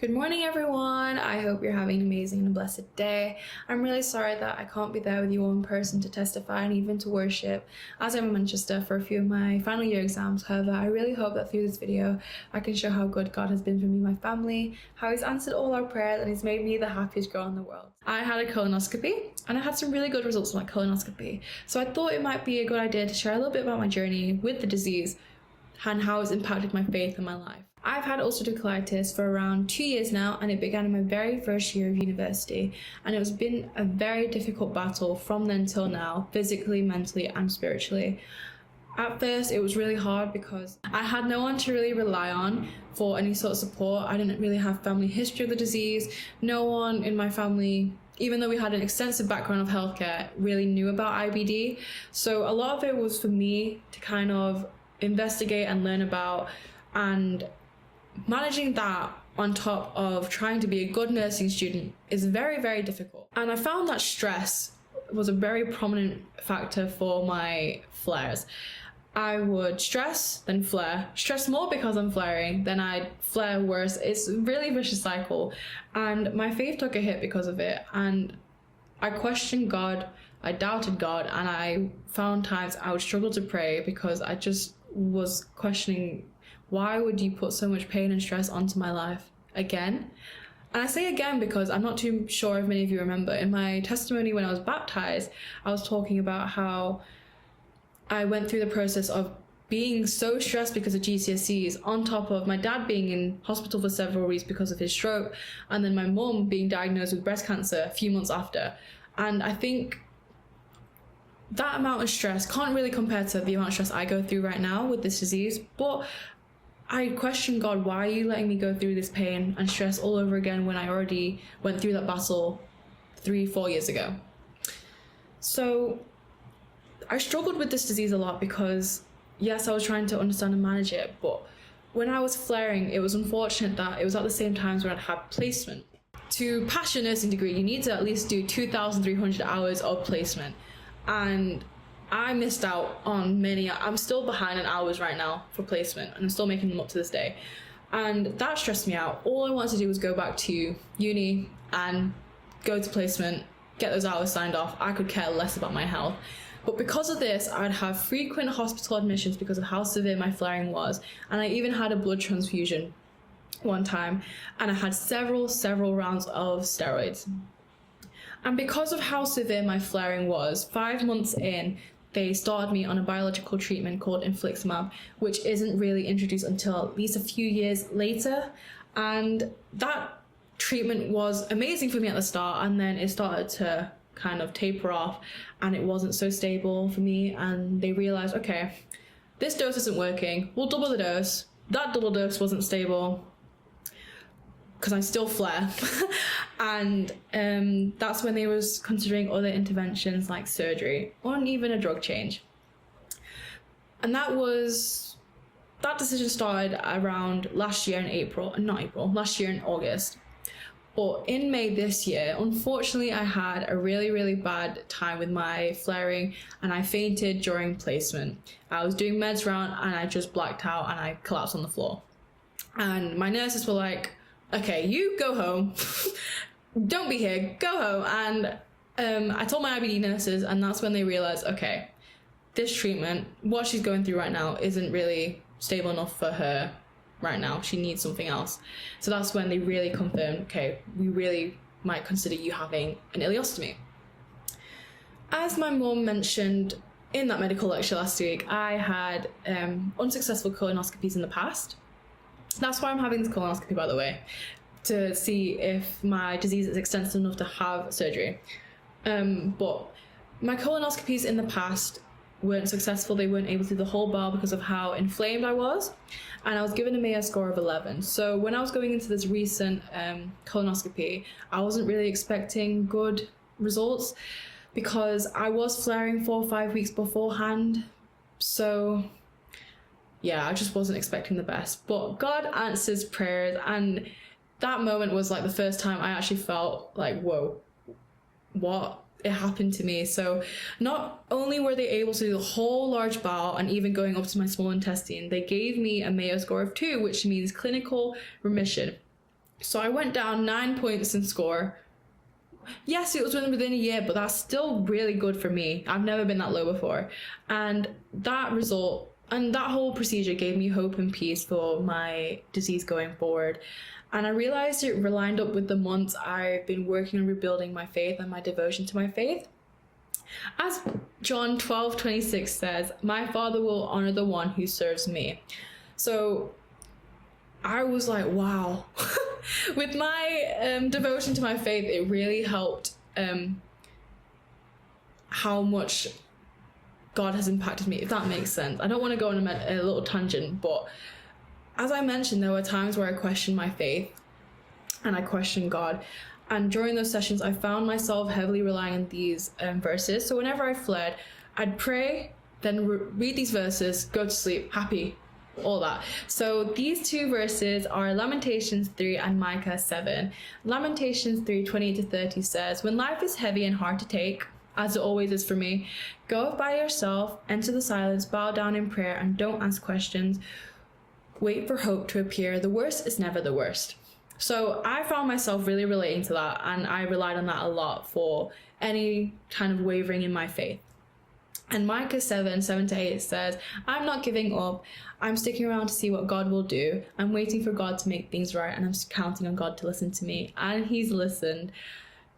Good morning, everyone. I hope you're having an amazing and blessed day. I'm really sorry that I can't be there with you all in person to testify and even to worship, as I'm in Manchester for a few of my final year exams. However, I really hope that through this video, I can show how good God has been for me and my family, how He's answered all our prayers, and He's made me the happiest girl in the world. I had a colonoscopy, and I had some really good results from that colonoscopy. So I thought it might be a good idea to share a little bit about my journey with the disease and how it's impacted my faith and my life. I've had ulcerative colitis for around 2 years now, and it began in my very first year of university, and it has been a very difficult battle from then till now, physically, mentally and spiritually. At first it was really hard because I had no one to really rely on for any sort of support. I didn't really have family history of the disease. No one in my family, even though we had an extensive background of healthcare, really knew about IBD. So a lot of it was for me to kind of investigate and learn about, and managing that on top of trying to be a good nursing student is very, very difficult. And I found that stress was a very prominent factor for my flares. I would stress, then flare, stress more because I'm flaring, then I'd flare worse. It's a really vicious cycle, and my faith took a hit because of it, and I questioned God, I doubted God, and I found times I would struggle to pray because I just was questioning, why would you put so much pain and stress onto my life again? And I say again because I'm not too sure if many of you remember, in my testimony when I was baptized, I was talking about how I went through the process of being so stressed because of GCSEs, on top of my dad being in hospital for several weeks because of his stroke, and then my mum being diagnosed with breast cancer a few months after. And I think that amount of stress can't really compare to the amount of stress I go through right now with this disease. But I question God, why are you letting me go through this pain and stress all over again when I already went through that battle 3-4 years ago? So I struggled with this disease a lot because, yes, I was trying to understand and manage it, but when I was flaring, it was unfortunate that it was at the same times when I'd had placement. To pass your nursing degree, you need to at least do 2,300 hours of placement, and I missed out on many. I'm still behind in hours right now for placement, and I'm still making them up to this day. And that stressed me out. All I wanted to do was go back to uni and go to placement, get those hours signed off. I could care less about my health. But because of this, I'd have frequent hospital admissions because of how severe my flaring was. And I even had a blood transfusion one time, and I had several rounds of steroids. And because of how severe my flaring was, 5 months in, they started me on a biological treatment called infliximab, which isn't really introduced until at least a few years later. And that treatment was amazing for me at the start, and then it started to kind of taper off, and it wasn't so stable for me. And they realized, okay, this dose isn't working, we'll double the dose. That double dose wasn't stable because I still flare. And that's when they was considering other interventions like surgery or even a drug change. And that decision started around last year in last year in August. But in May this year, unfortunately, I had a really bad time with my flaring, and I fainted during placement. I was doing meds round and I just blacked out and I collapsed on the floor. And my nurses were like, okay, you go home. Don't be here, go home. And I told my IBD nurses, and that's when they realized, okay, this treatment, what she's going through right now, isn't really stable enough for her right now. She needs something else. So that's when they really confirmed, okay, we really might consider you having an ileostomy. As my mum mentioned in that medical lecture last week, I had unsuccessful colonoscopies in the past. That's why I'm having this colonoscopy, by the way, to see if my disease is extensive enough to have surgery. But my colonoscopies in the past weren't successful. They weren't able to do the whole bowel because of how inflamed I was, and I was given a Mayo score of 11. So when I was going into this recent colonoscopy, I wasn't really expecting good results because I was flaring 4 or 5 weeks beforehand. So yeah, I just wasn't expecting the best. But God answers prayers, and that moment was like the first time I actually felt like, whoa, what? It happened to me. So not only were they able to do the whole large bowel and even going up to my small intestine, they gave me a Mayo score of 2, which means clinical remission. So I went down 9 points in score. Yes, it was within a year, but that's still really good for me. I've never been that low before. And that result and that whole procedure gave me hope and peace for my disease going forward. And I realized it lined up with the months I've been working on rebuilding my faith and my devotion to my faith. As John 12:26 says, my Father will honor the one who serves me. So I was like, wow. With my devotion to my faith, it really helped how much God has impacted me, if that makes sense. I don't want to go on a little tangent, but as I mentioned, there were times where I questioned my faith and I questioned God. And during those sessions, I found myself heavily relying on these verses. So whenever I fled, I'd pray, then read these verses, go to sleep, happy, all that. So these two verses are Lamentations 3 and Micah 7. Lamentations 3:28-30 says, when life is heavy and hard to take, as it always is for me, go by yourself, enter the silence, bow down in prayer, and don't ask questions. Wait for hope to appear. The worst is never the worst. So I found myself really relating to that, and I relied on that a lot for any kind of wavering in my faith. And Micah 7:7-8 says, I'm not giving up. I'm sticking around to see what God will do. I'm waiting for God to make things right, and I'm counting on God to listen to me. And he's listened.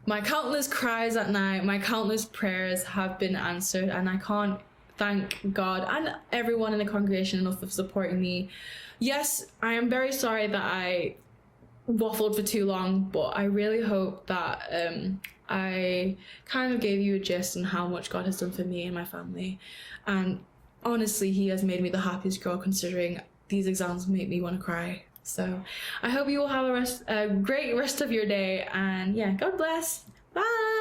My countless cries at night, my countless prayers have been answered, and I can't thank God and everyone in the congregation enough for supporting me. Yes, I am very sorry that I waffled for too long, but I really hope that I kind of gave you a gist on how much God has done for me and my family. And honestly, he has made me the happiest girl, considering these exams make me want to cry. So I hope you will have a great rest of your day, and yeah, God bless. Bye.